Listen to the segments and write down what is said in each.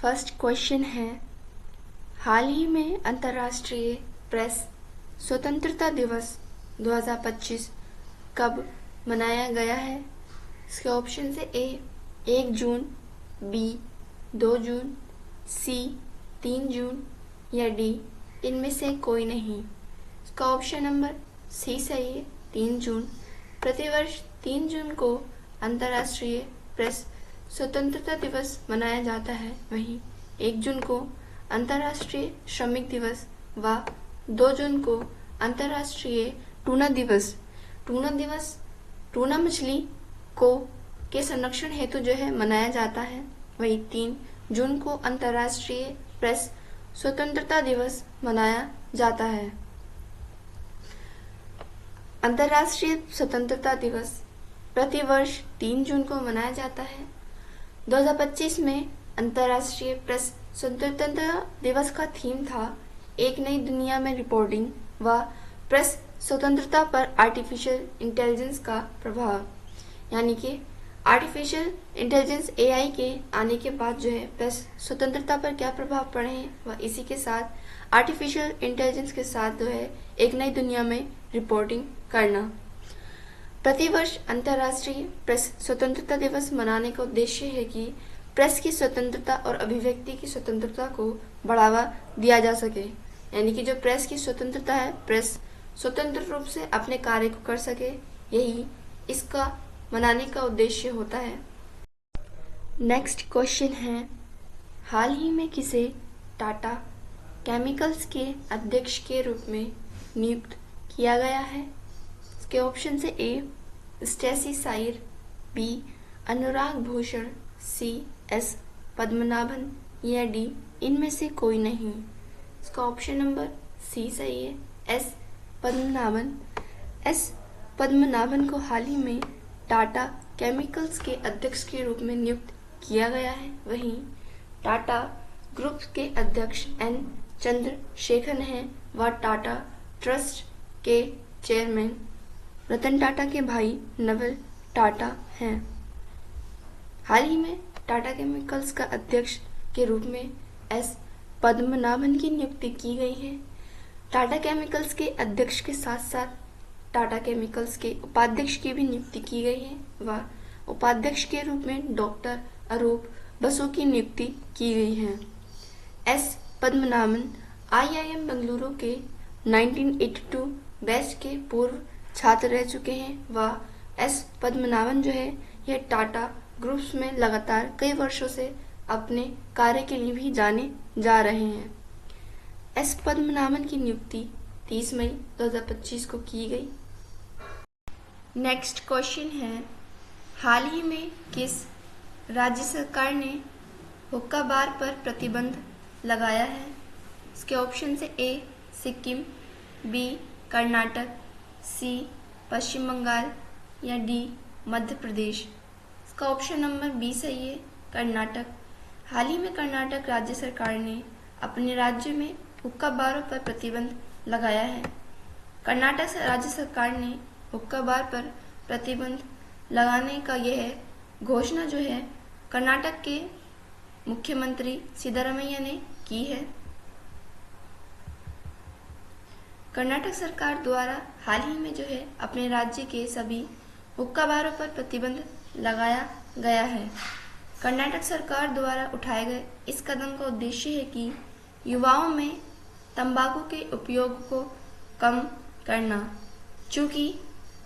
First question है, हाल ही में अंतर्राष्ट्रीय प्रेस स्वतंत्रता दिवस 2025 कब मनाया गया है? इसके ऑप्शन है ए 1 जून, बी 2 जून, सी 3 जून या डी इनमें से कोई नहीं। इसका ऑप्शन नंबर सी सही है, 3 जून। प्रतिवर्ष 3 जून को अंतर्राष्ट्रीय प्रेस स्वतंत्रता दिवस मनाया जाता है। वहीं 1 जून को अंतर्राष्ट्रीय श्रमिक दिवस व 2 जून को अंतर्राष्ट्रीय टूना दिवस टूना मछली को के संरक्षण हेतु जो है मनाया जाता है। वहीं 3 जून को अंतर्राष्ट्रीय प्रेस स्वतंत्रता दिवस मनाया जाता है। अंतर्राष्ट्रीय स्वतंत्रता दिवस प्रतिवर्ष 3 जून को मनाया जाता है। 2025 में अंतर्राष्ट्रीय प्रेस स्वतंत्रता दिवस का थीम था एक नई दुनिया में रिपोर्टिंग व प्रेस स्वतंत्रता पर आर्टिफिशियल इंटेलिजेंस का प्रभाव। यानी कि आर्टिफिशियल इंटेलिजेंस एआई के आने के बाद जो है प्रेस स्वतंत्रता पर क्या प्रभाव पड़े हैं व इसी के साथ आर्टिफिशियल इंटेलिजेंस के साथ जो है एक नई दुनिया में रिपोर्टिंग करना। प्रतिवर्ष अंतर्राष्ट्रीय प्रेस स्वतंत्रता दिवस मनाने का उद्देश्य है कि प्रेस की स्वतंत्रता और अभिव्यक्ति की स्वतंत्रता को बढ़ावा दिया जा सके। यानी कि जो प्रेस की स्वतंत्रता है, प्रेस स्वतंत्र रूप से अपने कार्य को कर सके, यही इसका मनाने का उद्देश्य होता है। नेक्स्ट क्वेश्चन है, हाल ही में किसे टाटा केमिकल्स के अध्यक्ष के रूप में नियुक्त किया गया है? इसके ऑप्शन है ए स्टेसी साइर, बी अनुराग भूषण, सी एस पद्मनाभन या डी इनमें से कोई नहीं। इसका ऑप्शन नंबर सी सही है, एस पद्मनाभन। एस पद्मनाभन को हाल ही में टाटा केमिकल्स के अध्यक्ष के रूप में नियुक्त किया गया है। वहीं टाटा ग्रुप के अध्यक्ष एन चंद्रशेखर हैं व टाटा ट्रस्ट के चेयरमैन रतन टाटा के भाई नवल टाटा हैं। हाल ही में टाटा केमिकल्स का अध्यक्ष के रूप में एस पद्मनाभन की नियुक्ति की गई है। टाटा केमिकल्स के अध्यक्ष के साथ साथ टाटा केमिकल्स के उपाध्यक्ष की भी नियुक्ति की गई है व उपाध्यक्ष के रूप में डॉक्टर अरूप बसु की नियुक्ति की गई है। एस पद्मनाभन आईआईएम बेंगलुरु के 1982 बैच के पूर्व छात्र रह चुके हैं व एस पद्मनाभन जो है यह टाटा ग्रुप्स में लगातार कई वर्षों से अपने कार्य के लिए भी जाने जा रहे हैं। एस पद्मनाभन की नियुक्ति 30 मई 2025 को की गई। नेक्स्ट क्वेश्चन है, हाल ही में किस राज्य सरकार ने हुक्का बार पर प्रतिबंध लगाया है? इसके ऑप्शन है ए सिक्किम, बी कर्नाटक, सी पश्चिम बंगाल या डी मध्य प्रदेश। इसका ऑप्शन नंबर बी सही है, कर्नाटक। हाल ही में कर्नाटक राज्य सरकार ने अपने राज्य में हुक्का बारों पर प्रतिबंध लगाया है। कर्नाटक राज्य सरकार ने हुक्का बार पर प्रतिबंध लगाने का यह घोषणा जो है कर्नाटक के मुख्यमंत्री सिद्धारमैया ने की है। कर्नाटक सरकार द्वारा हाल ही में जो है अपने राज्य के सभी हुक्का बारों पर प्रतिबंध लगाया गया है। कर्नाटक सरकार द्वारा उठाए गए इस कदम का उद्देश्य है कि युवाओं में तंबाकू के उपयोग को कम करना। चूँकि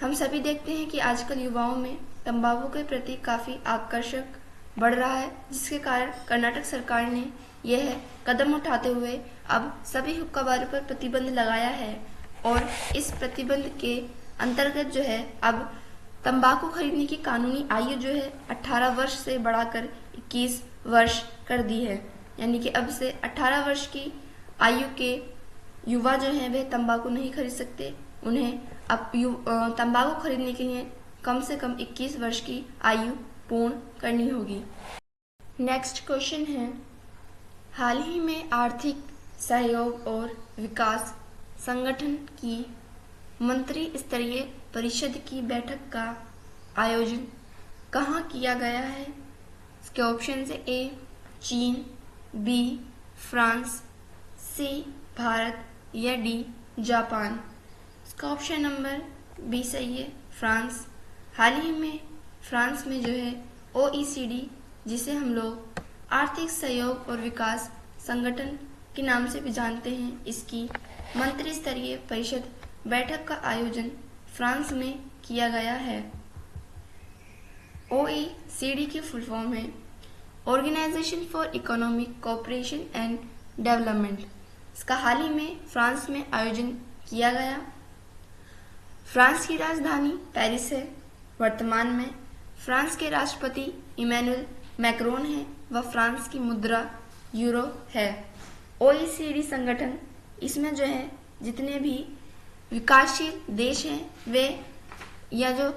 हम सभी देखते हैं कि आजकल युवाओं में तंबाकू के प्रति काफ़ी आकर्षक बढ़ रहा है, जिसके कारण कर्नाटक सरकार ने यह कदम उठाते हुए अब सभी हुक्का बारों पर प्रतिबंध लगाया है और इस प्रतिबंध के अंतर्गत जो है अब तंबाकू खरीदने की कानूनी आयु जो है 18 वर्ष से बढ़ाकर 21 वर्ष कर दी है। यानी कि अब से 18 वर्ष की आयु के युवा जो हैं वे तंबाकू नहीं खरीद सकते। उन्हें अब तंबाकू खरीदने के लिए कम से कम 21 वर्ष की आयु पूर्ण करनी होगी। नेक्स्ट क्वेश्चन है, हाल ही में आर्थिक सहयोग और विकास संगठन की मंत्री स्तरीय परिषद की बैठक का आयोजन कहाँ किया गया है? इसके ऑप्शन है ए चीन, बी फ्रांस, सी भारत या डी जापान। इसका ऑप्शन नंबर बी सही है, फ्रांस। हाल ही में फ्रांस में जो है OECD, जिसे हम लोग आर्थिक सहयोग और विकास संगठन के नाम से भी जानते हैं, इसकी मंत्री स्तरीय परिषद बैठक का आयोजन फ्रांस में किया गया है। OECD की फुल फॉर्म है organisation for economic cooperation and development. इसका हाल ही में फ्रांस में आयोजन किया गया। फ्रांस की राजधानी पेरिस है। वर्तमान में फ्रांस के राष्ट्रपति इमैनुअल मैक्रोन है व फ्रांस की मुद्रा यूरो है। OECD संगठन, इसमें जो है जितने भी विकासशील देश हैं वे या जो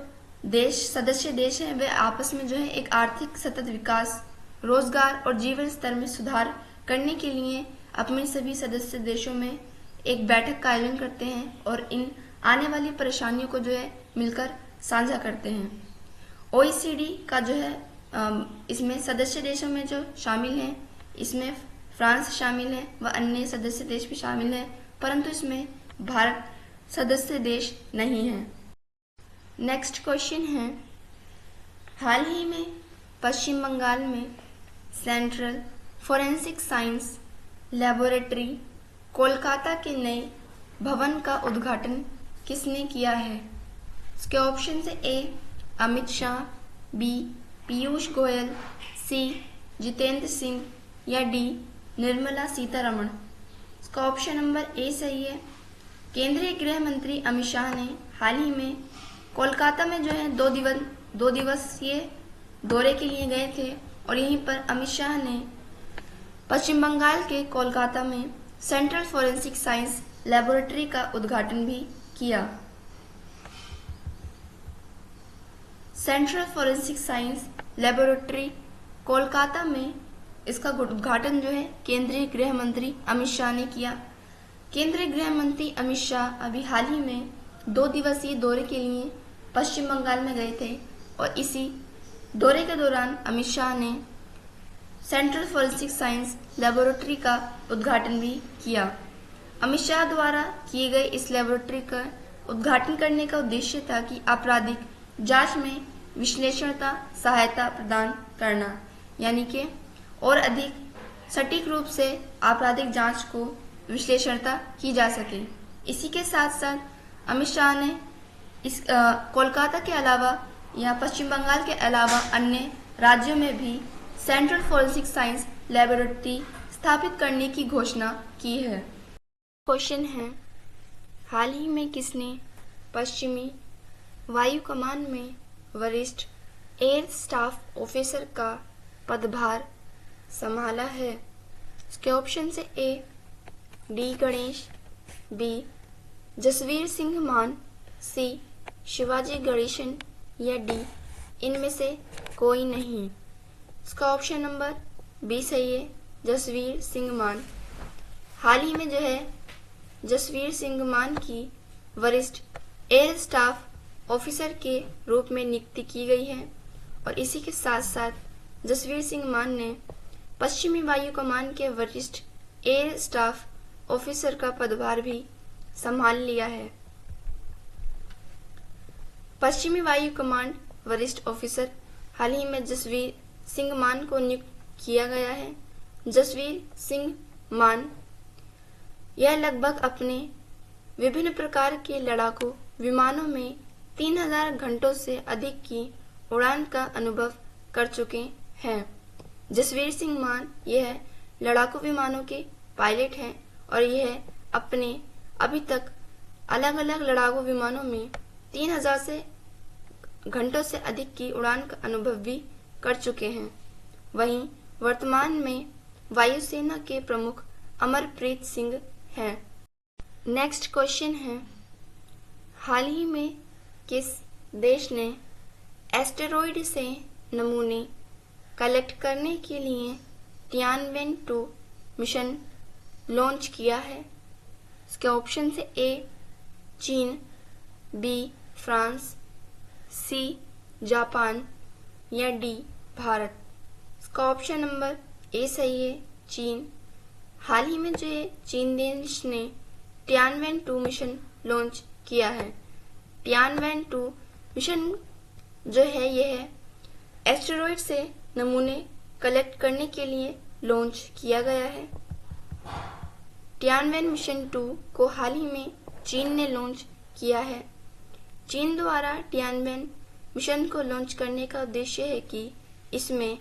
देश सदस्य देश हैं वे आपस में जो है एक आर्थिक सतत विकास, रोजगार और जीवन स्तर में सुधार करने के लिए अपने सभी सदस्य देशों में एक बैठक का आयोजन करते हैं और इन आने वाली परेशानियों को जो है मिलकर साझा करते हैं। OECD का जो है इसमें सदस्य देशों में जो शामिल हैं, इसमें फ्रांस शामिल है व अन्य सदस्य देश भी शामिल हैं, परंतु इसमें भारत सदस्य देश नहीं है। नेक्स्ट क्वेश्चन है, हाल ही में पश्चिम बंगाल में central forensic science laboratory Kolkata के नए भवन का उद्घाटन किसने किया है? इसके ऑप्शन है ए अमित शाह, बी पीयूष गोयल, सी जितेंद्र सिंह या डी निर्मला सीतारमण। इसका ऑप्शन नंबर ए सही है। केंद्रीय गृह मंत्री अमित शाह ने हाल ही में कोलकाता में जो है दो दिवसीय दौरे के लिए गए थे और यहीं पर अमित शाह ने पश्चिम बंगाल के कोलकाता में सेंट्रल फोरेंसिक साइंस लैबोरेटरी का उद्घाटन भी किया। Central forensic science laboratory Kolkata में, इसका उद्घाटन जो है केंद्रीय गृह मंत्री अमित शाह ने किया। केंद्रीय गृह मंत्री अमित शाह अभी हाल ही में 2 दिवसीय दौरे के लिए पश्चिम बंगाल में गए थे और इसी दौरे के दौरान अमित शाह ने सेंट्रल फोरेंसिक साइंस लैबोरेटरी का उद्घाटन भी किया। अमित शाह द्वारा किए गए इस लैबोरेटरी का उद्घाटन करने का उद्देश्य था कि आपराधिक जांच में विश्लेषणता सहायता प्रदान करना, यानी कि और अधिक सटीक रूप से आपराधिक जांच को विश्लेषणता की जा सके। इसी के साथ साथ अमित शाह ने इस कोलकाता के अलावा या पश्चिम बंगाल के अलावा अन्य राज्यों में भी सेंट्रल फोरेंसिक साइंस लैबोरेटरी स्थापित करने की घोषणा की है। क्वेश्चन है, हाल ही में किसने पश्चिमी वायु कमान में वरिष्ठ एयर स्टाफ ऑफिसर का पदभार संभाला है? इसके ऑप्शन से A D Ganesh, B Jasvir Singh Mann, C Shivaji Ganesan या डी इनमें से कोई नहीं। इसका ऑप्शन नंबर बी सही है, जसवीर सिंह मान। हाल ही में जो है जसवीर सिंह मान की वरिष्ठ एयर स्टाफ ऑफिसर के रूप में नियुक्ति की गई है और इसी के साथ साथ जसवीर सिंह मान ने पश्चिमी वायु कमान के वरिष्ठ एयर स्टाफ ऑफिसर का पदभार भी संभाल लिया है। पश्चिमी वायु कमान वरिष्ठ ऑफिसर हाल ही में जसवीर सिंह मान को नियुक्त किया गया है। जसवीर सिंह मान यह लगभग अपने विभिन्न प्रकार के लड़ाकू विमानों में 3000 घंटों से अधिक की उड़ान का अनुभव कर चुके हैं। जसवीर सिंह मान यह लड़ाकू विमानों के पायलट हैं और यह अपने अभी तक अलग अलग लड़ाकू विमानों में 3000 से घंटों से अधिक की उड़ान का अनुभव भी कर चुके हैं। वहीं वर्तमान में वायुसेना के प्रमुख अमरप्रीत सिंह हैं। नेक्स्ट क्वेश्चन है, हाल ही में किस देश ने एस्टेरॉयड से नमूने कलेक्ट करने के लिए तियानवेन-2 मिशन लॉन्च किया है? इसके ऑप्शन से ए चीन, बी फ्रांस, सी जापान या डी भारत। इसका ऑप्शन नंबर ए सही है, चीन। हाल ही में जो है चीन देश ने तियानवेन-2 मिशन लॉन्च किया है। तियानवेन-2 मिशन जो है यह एस्टेरॉयड से नमूने कलेक्ट करने के लिए लॉन्च किया गया है। तियानवेन मिशन 2 को हाल ही में चीन ने लॉन्च किया है। चीन द्वारा तियानवेन मिशन को लॉन्च करने का उद्देश्य है कि इसमें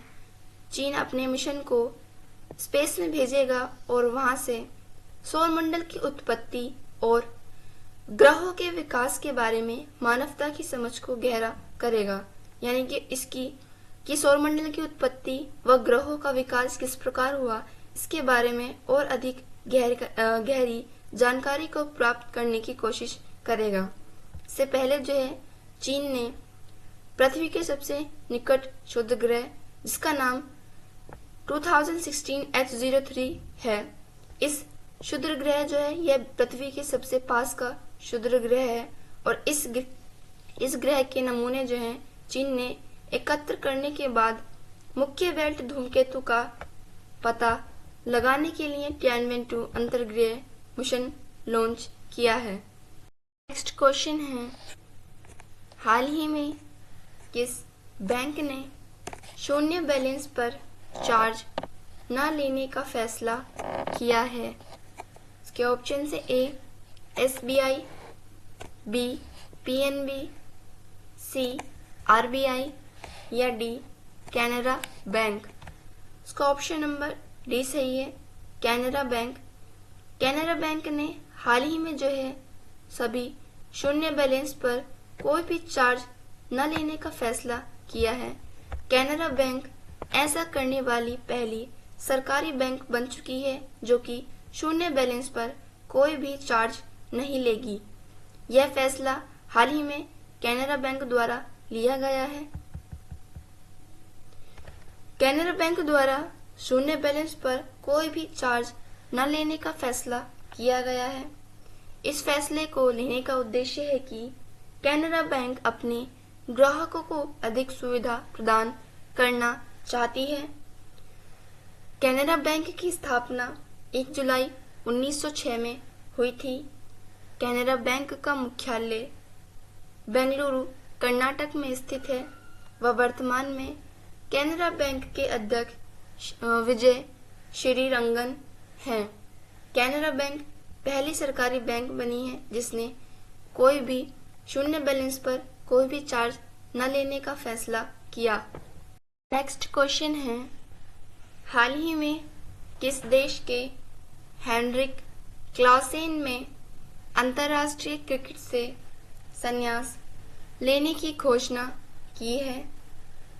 चीन अपने मिशन को स्पेस में भेजेगा और वहां से सौरमंडल की उत्पत्ति और ग्रहों के विकास के बारे में मानवता की समझ को गहरा करेगा। यानी कि सौरमंडल की उत्पत्ति व ग्रहों का विकास किस प्रकार हुआ, इसके बारे में और अधिक गहरी जानकारी को प्राप्त करने की कोशिश करेगा। इससे पहले जो है चीन ने पृथ्वी के सबसे निकट क्षुद्र ग्रह जिसका नाम 2016 H03 है, इस क्षुद्र ग्रह जो है यह पृथ्वी के सबसे पास का क्षुद्र ग्रह है और इस ग्रह के नमूने जो हैं चीन ने एकत्र करने के बाद मुख्य बेल्ट धूमकेतु का पता लगाने के लिए तियानवेन-2 अंतर्ग्रह मिशन लॉन्च किया है। नेक्स्ट क्वेश्चन है, हाल ही में किस बैंक ने शून्य बैलेंस पर चार्ज न लेने का फैसला किया है? इसके ऑप्शन से ए SBI, बी PNB, सी RBI या डी कैनरा बैंक। इसका ऑप्शन नंबर डी सही है, कैनरा बैंक। कैनरा बैंक ने हाल ही में जो है सभी शून्य बैलेंस पर कोई भी चार्ज न लेने का फैसला किया है। कैनरा बैंक ऐसा करने वाली पहली सरकारी बैंक बन चुकी है जो कि शून्य बैलेंस पर कोई भी चार्ज नहीं लेगी। यह फैसला हाल ही में कैनरा बैंक द्वारा लिया गया है। कैनरा बैंक द्वारा शून्य बैलेंस पर कोई भी चार्ज न लेने का फैसला किया गया है। इस फैसले को लेने का उद्देश्य है कि कैनरा बैंक अपने ग्राहकों को अधिक सुविधा प्रदान करना चाहती है। कैनरा बैंक की स्थापना 1 जुलाई 1906 में हुई थी। कैनरा बैंक का मुख्यालय बेंगलुरु, कर्नाटक में स्थित है। वह वर्तमान में कैनरा बैंक के अध्यक्ष विजय श्रीरंगन हैं। कैनरा बैंक पहली सरकारी बैंक बनी है जिसने कोई भी शून्य बैलेंस पर कोई भी चार्ज न लेने का फैसला किया। नेक्स्ट क्वेश्चन है, हाल ही में किस देश के हेनरिक क्लासेन में अंतर्राष्ट्रीय क्रिकेट से संन्यास लेने की घोषणा की है?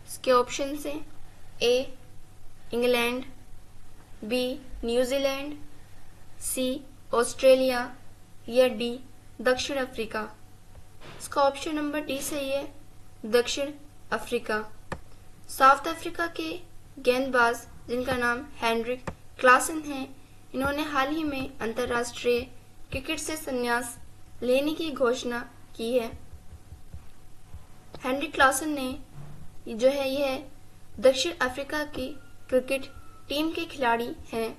इसके ऑप्शन से A England, B New Zealand, C Australia या डी दक्षिण अफ्रीका। इसका ऑप्शन नंबर डी सही है, दक्षिण अफ्रीका। साउथ अफ्रीका के गेंदबाज जिनका नाम हेनरिक क्लासन है, इन्होंने हाल ही में अंतर्राष्ट्रीय क्रिकेट से संन्यास लेने की घोषणा की है। हेनरिक क्लासन ने जो है यह दक्षिण अफ्रीका की क्रिकेट टीम के खिलाड़ी हैं।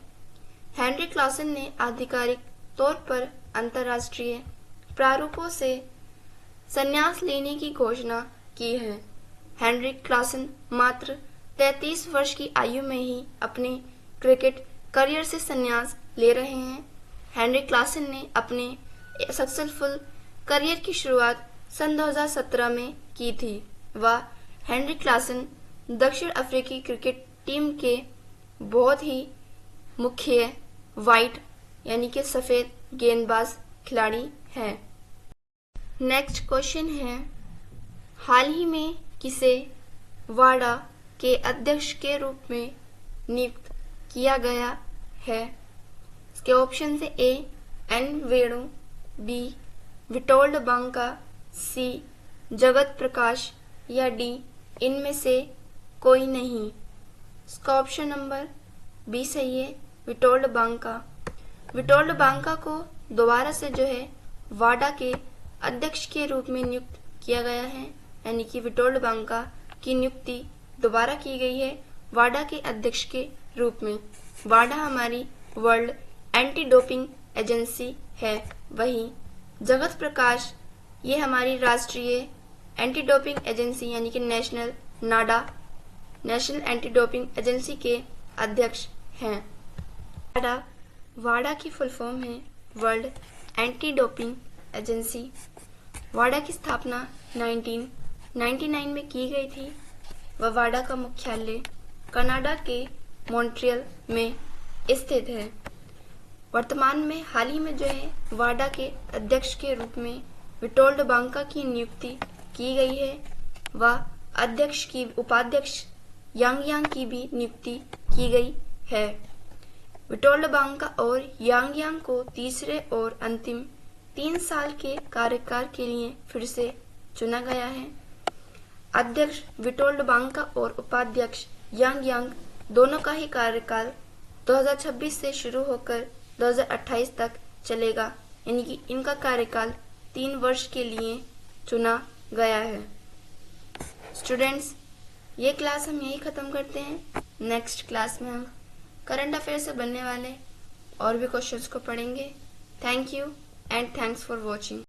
हेनरिक क्लासन ने आधिकारिक तौर पर अंतर्राष्ट्रीय प्रारूपों से संन्यास लेने की घोषणा की है। हेनरिक क्लासन मात्र 33 वर्ष की आयु में ही अपने क्रिकेट करियर से संन्यास ले रहे हैं। हेनरिक क्लासन ने अपने सक्सेसफुल करियर की शुरुआत सन 2017 में की थी। वह हेनरिक क्लासन दक्षिण अफ्रीकी क्रिकेट टीम के बहुत ही मुख्य वाइट यानी कि सफेद गेंदबाज खिलाड़ी है। नेक्स्ट क्वेश्चन है, हाल ही में किसे वाडा के अध्यक्ष के रूप में नियुक्त किया गया है? इसके ऑप्शन से A N Venu, B विटोल्ड Banka, सी जगत प्रकाश या डी इनमें से कोई नहीं। इसका ऑप्शन नंबर बी सही है, विटोल्ड बांका। विटोल्ड बांका को दोबारा से जो है वाडा के अध्यक्ष के रूप में नियुक्त किया गया है, यानी कि विटोल्ड बांका की नियुक्ति दोबारा की गई है वाडा के अध्यक्ष के रूप में। वाडा हमारी वर्ल्ड एंटी डोपिंग एजेंसी है, वहीं जगत प्रकाश ये हमारी राष्ट्रीय एंटी डोपिंग एजेंसी यानी कि नेशनल नाडा नेशनल एंटी डोपिंग एजेंसी के अध्यक्ष हैं। वाडा की फुल फॉर्म है वर्ल्ड एंटी डोपिंग एजेंसी। वाडा की स्थापना 1999 में की गई थी। वह वाडा का मुख्यालय कनाडा के मॉन्ट्रियल में स्थित है। वर्तमान में हाल ही में जो है वाडा के अध्यक्ष के रूप में विटोल्ड बांका की नियुक्ति की गई है। वह अध्यक्ष की उपाध्यक्ष यांग की भी नियुक्ति की गई है। विटोल्ड बांका और यांग को तीसरे और अंतिम 3 साल के कार्यकाल के लिए फिर से चुना गया है। अध्यक्ष विटोल्ड बांका और उपाध्यक्ष यांग दोनों का ही कार्यकाल 2026 से शुरू होकर 2028 तक चलेगा, यानी कि इनका कार्यकाल 3 वर्ष के लिए चुना गया है। स्टूडेंट्स, ये क्लास हम यही ख़त्म करते हैं। नेक्स्ट क्लास में हम करंट अफेयर से बनने वाले और भी क्वेश्चंस को पढ़ेंगे। Thank you and thanks for watching.